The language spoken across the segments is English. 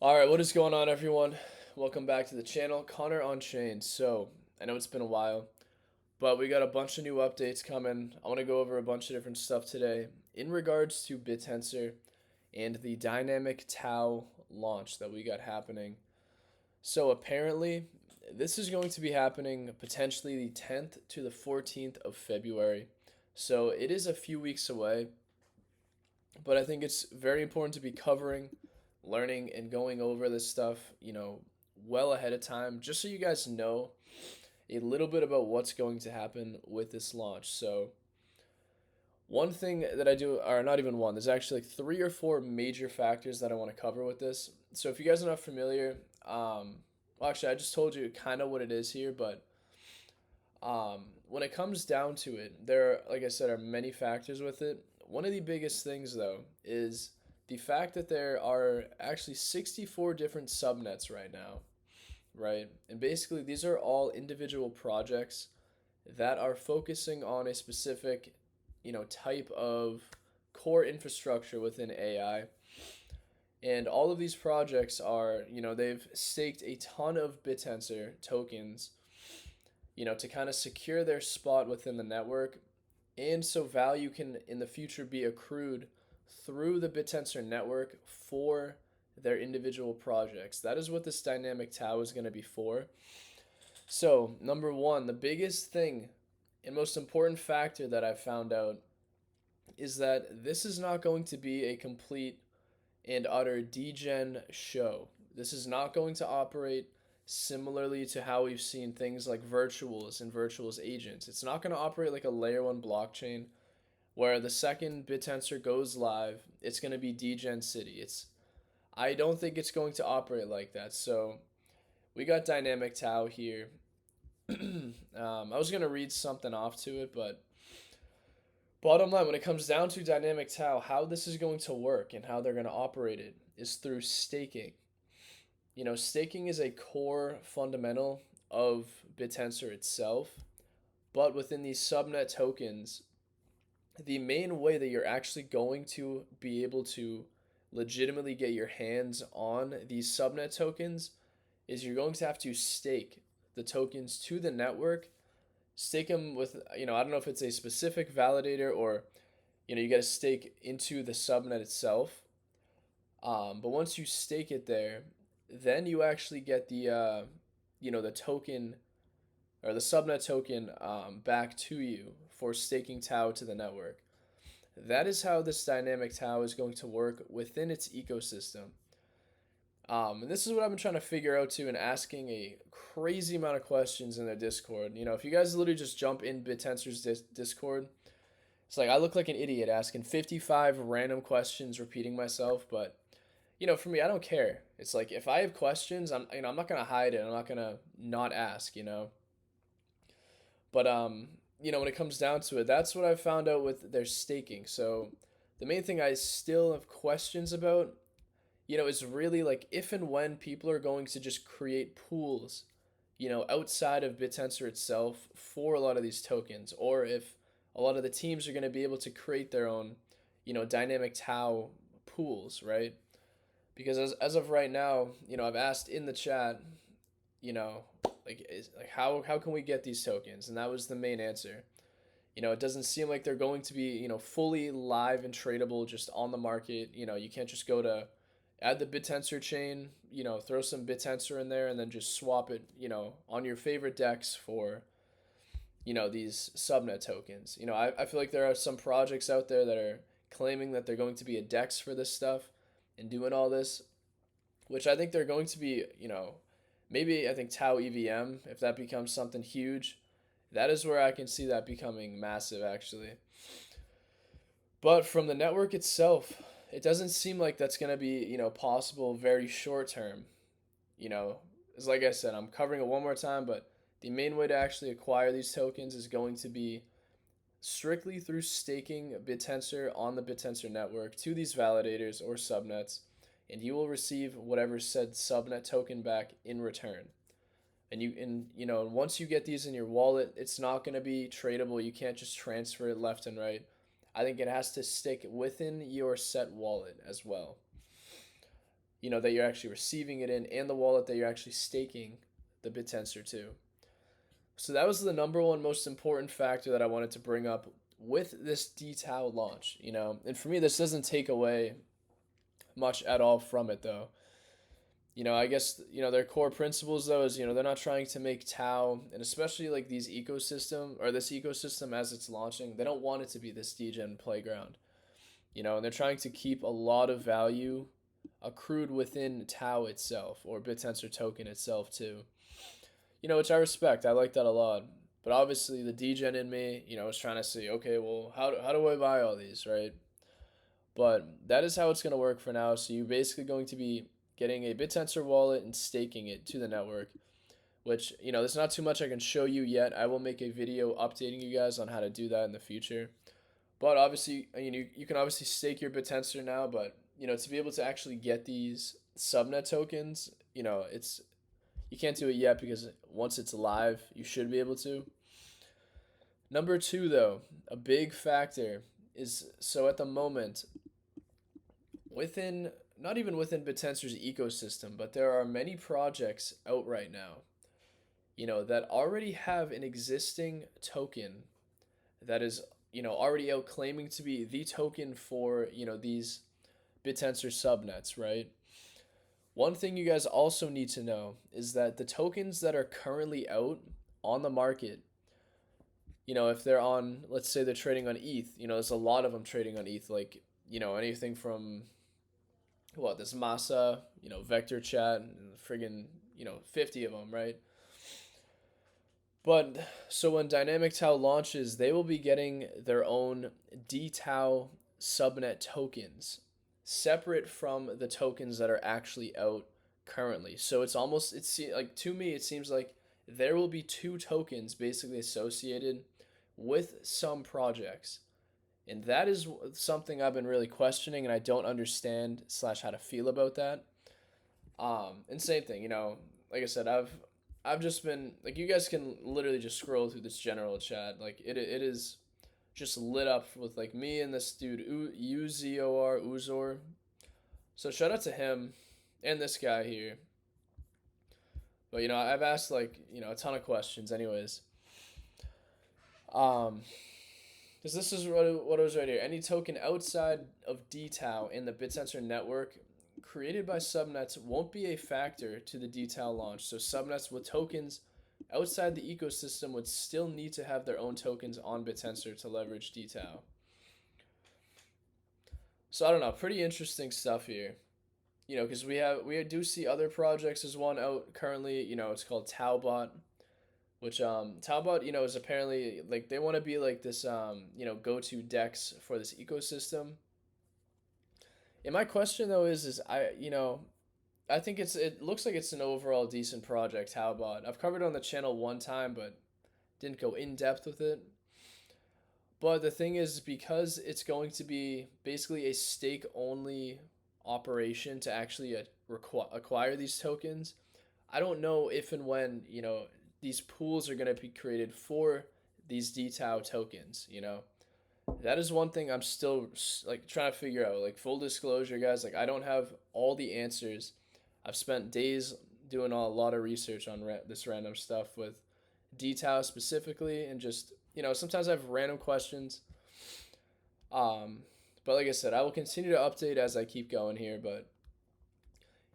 All right, what is going on, everyone? Welcome back to the channel, Connor on Chain. So, I know it's been a while, but we got a bunch of new updates coming. I want to go over a bunch of different stuff today in regards to BitTensor and the Dynamic TAO launch that we got happening. So, apparently, this is going to be happening potentially the 10th to the 14th of February. So, it is a few weeks away, but I think it's very important to be covering, learning, and going over this stuff, well ahead of time, just so you guys know a little bit about what's going to happen with this launch. So, one thing that I do, or not even one, there's actually like three or four major factors that I want to cover with this. So, if you guys are not familiar, well, actually, I just told you kind of what it is here, but when it comes down to it, there, like I said, are many factors with it. One of the biggest things, though, is the fact that there are actually 64 different subnets right now, right? And basically, these are all individual projects that are focusing on a specific, type of core infrastructure within AI. And all of these projects are, they've staked a ton of BitTensor tokens, to kind of secure their spot within the network, and so value can in the future be accrued through the BitTensor network for their individual projects. That is what this dynamic TAO is going to be for. So, number one, the biggest thing and most important factor that I've found out is that this is not going to be a complete and utter degen show. This is not going to operate similarly to how we've seen things like virtuals and virtuals agents. It's not going to operate like a layer 1 blockchain where the second BitTensor goes live, it's going to be degen city. I don't think it's going to operate like that. So, we got dynamic TAO here. I was going to read something off to it, but bottom line, when it comes down to dynamic TAO, how this is going to work and how they're going to operate it is through staking. Staking is a core fundamental of BitTensor itself, but within these subnet tokens, the main way that you're actually going to be able to legitimately get your hands on these subnet tokens is you're going to have to stake the tokens to the network. Stake them with, I don't know if it's a specific validator or, you got to stake into the subnet itself. But once you stake it there, then you actually get the token or the subnet token back to you for staking TAO to the network. That is how this dynamic TAO is going to work within its ecosystem. And this is what I've been trying to figure out too, and asking a crazy amount of questions in their Discord. If you guys literally just jump in BitTensor's Discord, it's like I look like an idiot asking 55 random questions, repeating myself. But for me, I don't care. It's like if I have questions, I'm not gonna hide it. I'm not gonna not ask. But when it comes down to it, that's what I've found out with their staking. So the main thing I still have questions about, is really like if and when people are going to just create pools, outside of BitTensor itself for a lot of these tokens, or if a lot of the teams are going to be able to create their own, dynamic TAO pools, right? Because as of right now, I've asked in the chat, you know, like how can we get these tokens? And that was the main answer. It doesn't seem like they're going to be, fully live and tradable just on the market. You can't just go to add the BitTensor chain, throw some BitTensor in there and then just swap it, on your favorite DEX for, these subnet tokens. I feel like there are some projects out there that are claiming that they're going to be a DEX for this stuff and doing all this, which I think they're going to be, maybe I think TAO EVM, if that becomes something huge, that is where I can see that becoming massive actually. But from the network itself, it doesn't seem like that's going to be, possible very short term. It's like I said, I'm covering it one more time, but the main way to actually acquire these tokens is going to be strictly through staking BitTensor on the BitTensor network to these validators or subnets, and you will receive whatever said subnet token back in return. And once you get these in your wallet, it's not going to be tradable. You can't just transfer it left and right. I think it has to stick within your set wallet as well. that you're actually receiving it in, and the wallet that you're actually staking the BitTensor to. So that was the number one most important factor that I wanted to bring up with this dTAO launch, And for me, this doesn't take away much at all from it, though. I guess, their core principles, though, is, they're not trying to make TAO, and especially like this ecosystem as it's launching, they don't want it to be this degen playground, and they're trying to keep a lot of value accrued within TAO itself, or BitTensor token itself, too. Which I respect. I like that a lot. But obviously, the degen in me, is trying to see, okay, well, how do I buy all these, right? But that is how it's going to work for now. So you're basically going to be getting a BitTensor wallet and staking it to the network, which, there's not too much I can show you yet. I will make a video updating you guys on how to do that in the future. But obviously, you can obviously stake your BitTensor now, but, to be able to actually get these subnet tokens, you can't do it yet because once it's live, you should be able to. Number two, though, a big factor is, so at the moment, not even within BitTensor's ecosystem, but there are many projects out right now, that already have an existing token that is, already out claiming to be the token for, these BitTensor subnets, right? One thing you guys also need to know is that the tokens that are currently out on the market, if they're on, let's say they're trading on ETH, there's a lot of them trading on ETH, like, anything from, this Masa, Vector Chat, and friggin', 50 of them, right? But, so when Dynamic TAO launches, they will be getting their own dTAO subnet tokens, separate from the tokens that are actually out currently. So to me, it seems like there will be two tokens basically associated with some projects. And that is something I've been really questioning, and I don't understand / how to feel about that. And same thing, like I said, I've just been, like, you guys can literally just scroll through this general chat. Like, it is just lit up with, like, me and this dude, Uzor. So shout out to him and this guy here. But, I've asked, like, a ton of questions anyways. Because this is what it was right here. Any token outside of dTAO in the BitTensor network created by subnets won't be a factor to the dTAO launch. So subnets with tokens outside the ecosystem would still need to have their own tokens on BitTensor to leverage dTAO. So I don't know, pretty interesting stuff here. Because we do see other projects. There's one out currently, it's called TAObot, which TAObot, is apparently, like, they want to be like this go-to DEX for this ecosystem. And my question though is I think it looks like it's an overall decent project, TAObot. I've covered it on the channel one time, but didn't go in depth with it. But the thing is, because it's going to be basically a stake only operation to actually acquire these tokens, I don't know if and when these pools are going to be created for these dTAO tokens. That is one thing I'm still, like, trying to figure out. Like, full disclosure, guys, like, I don't have all the answers. I've spent days doing a lot of research on this random stuff with dTAO specifically, and just, sometimes I have random questions. But like I said, I will continue to update as I keep going here. But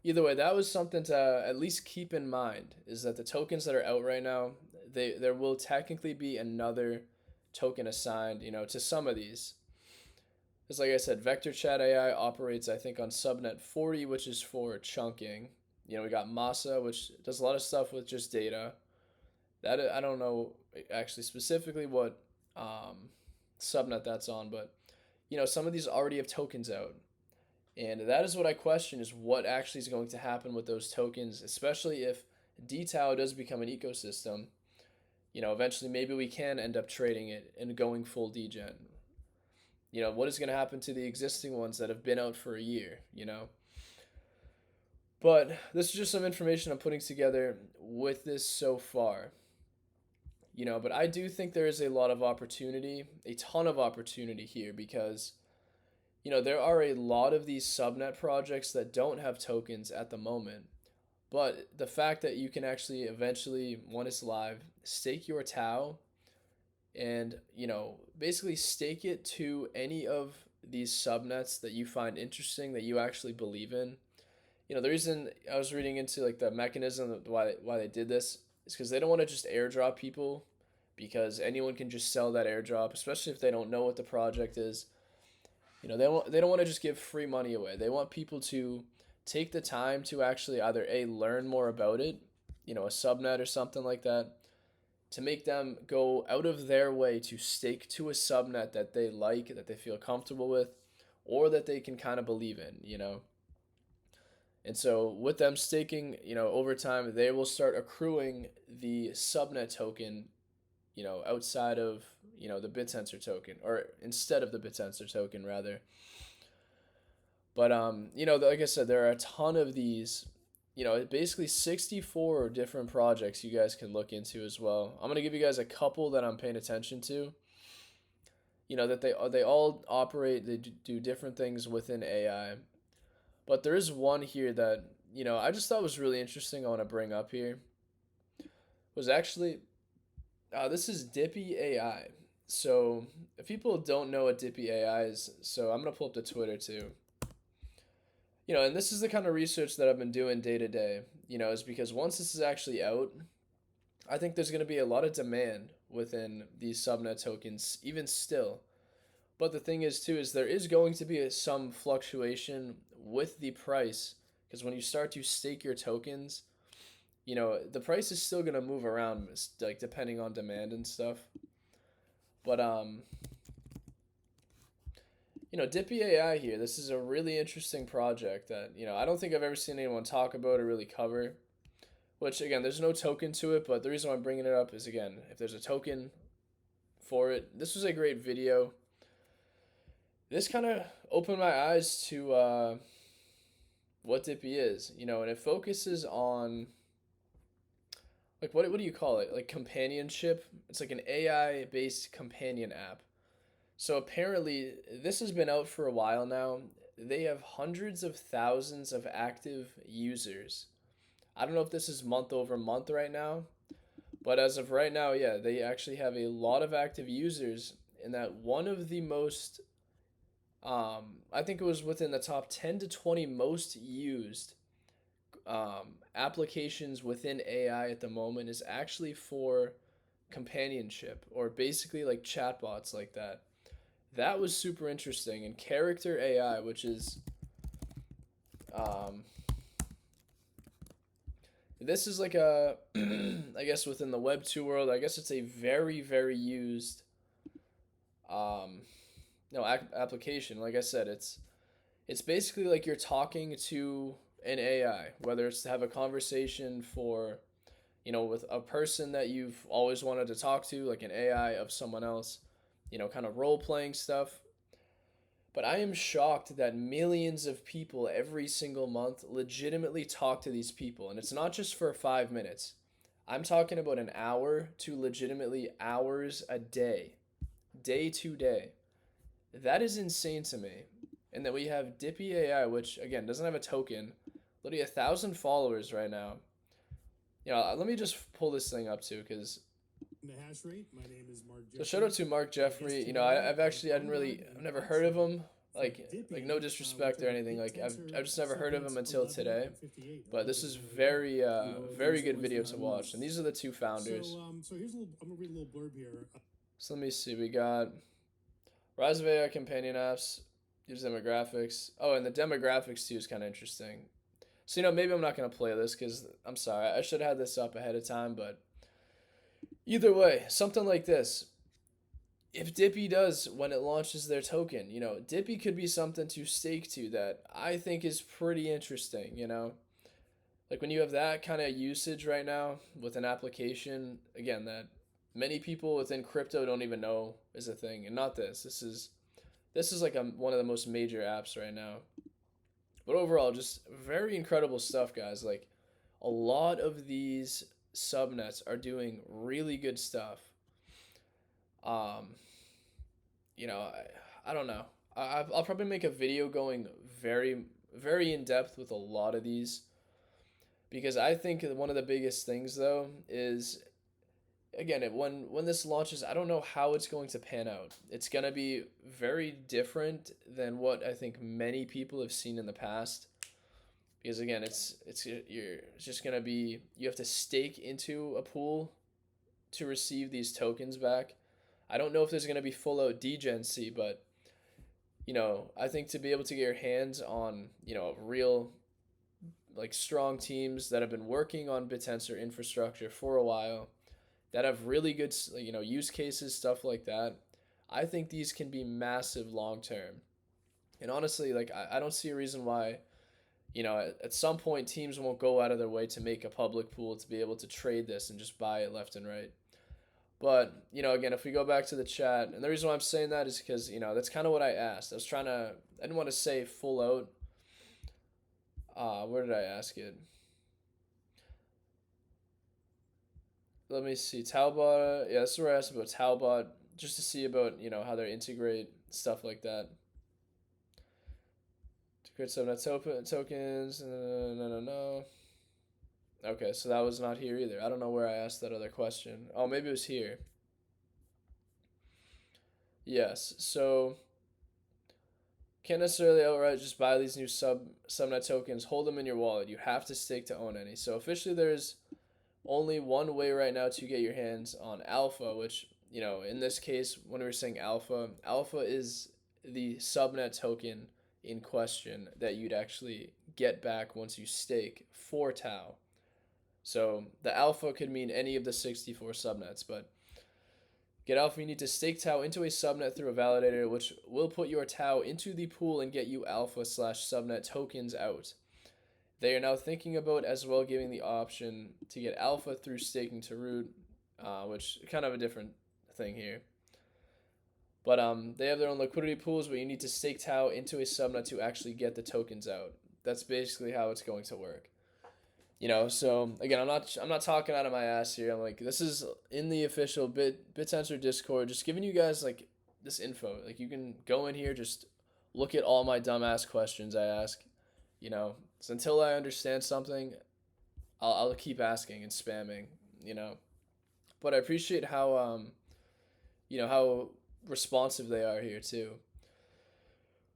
either way, that was something to at least keep in mind, is that the tokens that are out right now, there will technically be another token assigned, to some of these. Because like I said, Vector Chat AI operates, I think, on subnet 40, which is for chunking. We got Masa, which does a lot of stuff with just data. That I don't know actually specifically what subnet that's on, but some of these already have tokens out. And that is what I question, is what actually is going to happen with those tokens, especially if dTAO does become an ecosystem. Eventually maybe we can end up trading it and going full degen. What is going to happen to the existing ones that have been out for a year, But this is just some information I'm putting together with this so far. But I do think there is a lot of opportunity, a ton of opportunity here, because, there are a lot of these subnet projects that don't have tokens at the moment. But the fact that you can actually eventually, when it's live, stake your TAO and, basically stake it to any of these subnets that you find interesting, that you actually believe in. The reason I was reading into like the mechanism of why they did this is because they don't want to just airdrop people, because anyone can just sell that airdrop, especially if they don't know what the project is. They don't want to just give free money away. They want people to take the time to actually either learn more about it, a subnet or something like that, to make them go out of their way to stake to a subnet that they like, that they feel comfortable with, or that they can kind of believe in. And so with them staking, over time, they will start accruing the subnet token, outside of, the BitTensor token, or instead of the BitTensor token, rather. But, like I said, there are a ton of these, basically 64 different projects you guys can look into as well. I'm going to give you guys a couple that I'm paying attention to, that they all operate, they do different things within AI. But there is one here that, I just thought was really interesting. I want to bring up here was actually, this is dTAO. So if people don't know what dTAO is, so I'm going to pull up the Twitter too. And this is the kind of research that I've been doing day to day, is because once this is actually out, I think there's going to be a lot of demand within these subnet tokens, even still. But the thing is, too, is there is going to be some fluctuation with the price, because when you start to stake your tokens, the price is still going to move around, like, depending on demand and stuff. But, dTAO here, this is a really interesting project that, I don't think I've ever seen anyone talk about or really cover. Which, again, there's no token to it, but the reason why I'm bringing it up is, again, if there's a token for it, this was a great video. This kind of opened my eyes to what dTAO is, and it focuses on, like, what do you call it? Like, companionship. It's like an AI-based companion app. So apparently, this has been out for a while now. They have hundreds of thousands of active users. I don't know if this is month over month right now, but as of right now, yeah, they actually have a lot of active users, and that one of the most, I think it was within the top 10 to 20 most used applications within AI at the moment is actually for companionship, or basically like chatbots like that. That was super interesting. And character AI, which is, this is like a, I guess within the Web 2 world, I guess it's a very, very used, application. Like I said, it's basically like you're talking to an AI, whether it's to have a conversation for, with a person that you've always wanted to talk to, like an AI of someone else, kind of role playing stuff. But I am shocked that millions of people every single month legitimately talk to these people. And it's not just for 5 minutes. I'm talking about an hour to legitimately hours a day, day to day. That is insane to me. And then we have dTAO, which, again, doesn't have a token. Literally 1,000 followers right now. Let me just pull this thing up too, because The hash rate. My name is Mark Jeffrey. so shout out to Mark Jeffrey. I've never heard of him. Like no disrespect or anything. Like I've just never heard of him until today. But this is very good video to watch. And these are the two founders. So here's I'm gonna read a little blurb here. So let me see. We got Rise of AI companion apps, use demographics. Oh, and the demographics too is kind of interesting. So maybe I'm not gonna play this because I'm sorry. I should have had this up ahead of time, but either way, something like this. If dTAO does, when it launches their token, dTAO could be something to stake to that I think is pretty interesting, Like when you have that kind of usage right now with an application, again, that many people within crypto don't even know is a thing, and not this. This is like one of the most major apps right now. But overall, just very incredible stuff, guys. Like a lot of these subnets are doing really good stuff. I don't know. I'll probably make a video going very, very in depth with a lot of these because I think one of the biggest things though is again when this launches, I don't know how it's going to pan out. It's gonna be very different than what I think many people have seen in the past because again it's just gonna be you have to stake into a pool to receive these tokens back. I don't know if there's gonna be full out degency, but I think to be able to get your hands on, real like strong teams that have been working on BitTensor infrastructure for a while, that have really good, use cases, stuff like that. I think these can be massive long term. And honestly, like I don't see a reason why, at some point teams won't go out of their way to make a public pool to be able to trade this and just buy it left and right. But, again, if we go back to the chat, and the reason why I'm saying that is because, that's kind of what I asked. I didn't want to say full out. Where did I ask it? Let me see. Talbot. Yeah, this is where I asked about Talbot, just to see about, how they integrate stuff like that. To create subnet tokens. No. Okay, so that was not here either. I don't know where I asked that other question. Oh, maybe it was here. Yes, so can't necessarily outright just buy these new subnet tokens, hold them in your wallet. You have to stake to own any. So officially there's only one way right now to get your hands on alpha, which, in this case, when we were saying alpha, alpha is the subnet token in question that you'd actually get back once you stake for TAO. So the alpha could mean any of the 64 subnets, but get alpha, you need to stake TAO into a subnet through a validator, which will put your TAO into the pool and get you alpha/subnet tokens out. They are now thinking about as well giving the option to get alpha through staking to root, which is kind of a different thing here. But they have their own liquidity pools, but you need to stake TAO into a subnet to actually get the tokens out. That's basically how it's going to work. So again, I'm not talking out of my ass here. I'm like, this is in the official BitTensor Discord, just giving you guys like this info. Like you can go in here, just look at all my dumbass questions I ask. So until I understand something, I'll keep asking and spamming. But I appreciate how how responsive they are here too.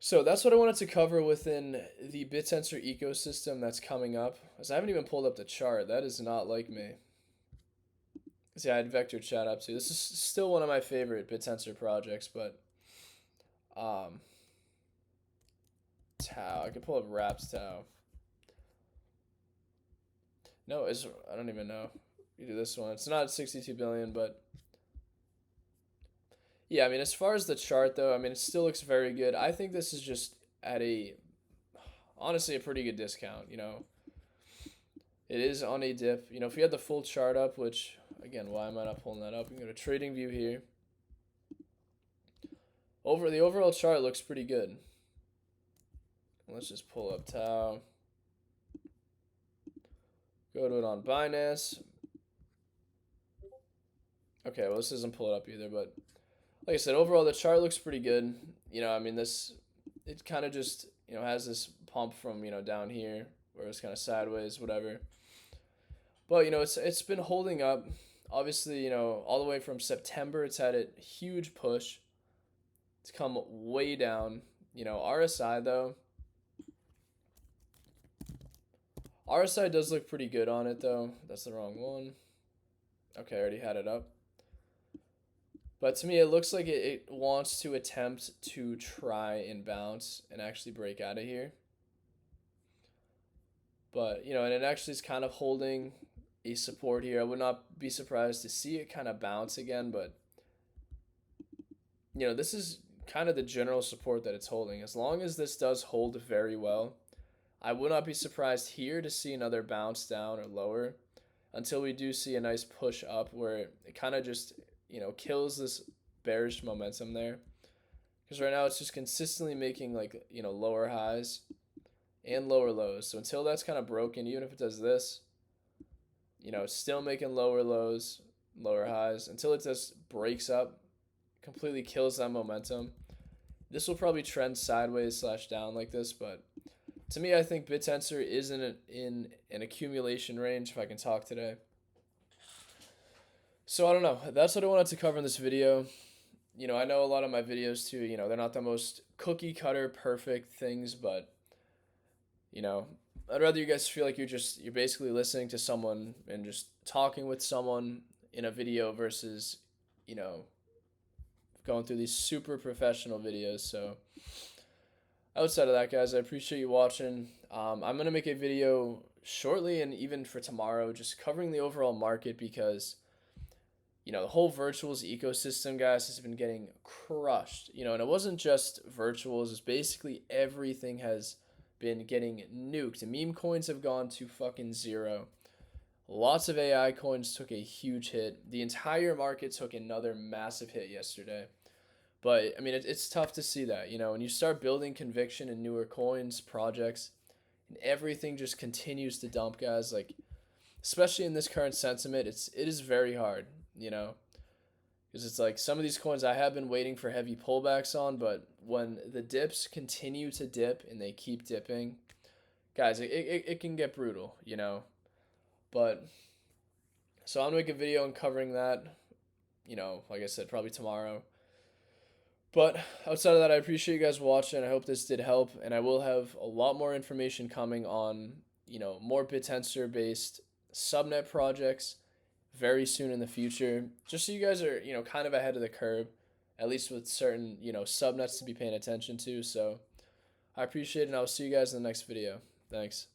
So that's what I wanted to cover within the BitTensor ecosystem that's coming up. As I haven't even pulled up the chart. That is not like me. See, I had Vector Chat up too. This is still one of my favorite BitTensor projects, but TAO. I can pull up Raps TAO. No, I don't even know. You do this one. It's not 62 billion, but yeah, I mean, as far as the chart, though, I mean, it still looks very good. I think this is just at honestly, a pretty good discount. It is on a dip. If you had the full chart up, which, again, why am I not pulling that up? You can go to Trading View here. The overall chart looks pretty good. Let's just pull up TAO. Go to it on Binance. Okay, well, this doesn't pull it up either, but like I said, overall the chart looks pretty good. I mean it kind of just has this pump from down here where it's kind of sideways, whatever. But it's been holding up. Obviously, all the way from September, it's had a huge push. It's come way down. RSI though. RSI does look pretty good on it though. That's the wrong one. Okay, I already had it up. But to me, it looks like it wants to attempt to try and bounce and actually break out of here. But, and it actually is kind of holding a support here. I would not be surprised to see it kind of bounce again, but, this is kind of the general support that it's holding. As long as this does hold very well, I would not be surprised here to see another bounce down or lower until we do see a nice push up where it kind of just kills this bearish momentum there. Because right now it's just consistently making lower highs and lower lows. So until that's kind of broken, even if it does this, it's still making lower lows, lower highs until it just breaks up, completely kills that momentum. this will probably trend sideways slash down like this, but to me, I think BitTensor is in an accumulation range, if I can talk today. So I don't know. That's what I wanted to cover in this video. I know a lot of my videos too, they're not the most cookie cutter perfect things, but you know, I'd rather you guys feel like you're basically listening to someone and just talking with someone in a video versus, you know, going through these super professional videos. So outside of that, guys, I appreciate you watching. I'm gonna make a video shortly and even for tomorrow, just covering the overall market because the whole virtuals ecosystem, guys, has been getting crushed. And it wasn't just virtuals; it's basically everything has been getting nuked. Meme coins have gone to fucking zero. Lots of AI coins took a huge hit. The entire market took another massive hit yesterday. But I mean, it's tough to see that, when you start building conviction in newer coins, projects, and everything just continues to dump, guys. Like, especially in this current sentiment, it is very hard, because it's like some of these coins I have been waiting for heavy pullbacks on, but when the dips continue to dip and they keep dipping, guys, it can get brutal. But so I'm gonna make a video on covering that, like I said, probably tomorrow. But outside of that, I appreciate you guys watching. I hope this did help, and I will have a lot more information coming on, more BitTensor based subnet projects very soon in the future, just so you guys are, kind of ahead of the curve, at least with certain, subnets to be paying attention to. So I appreciate it, and I'll see you guys in the next video. Thanks.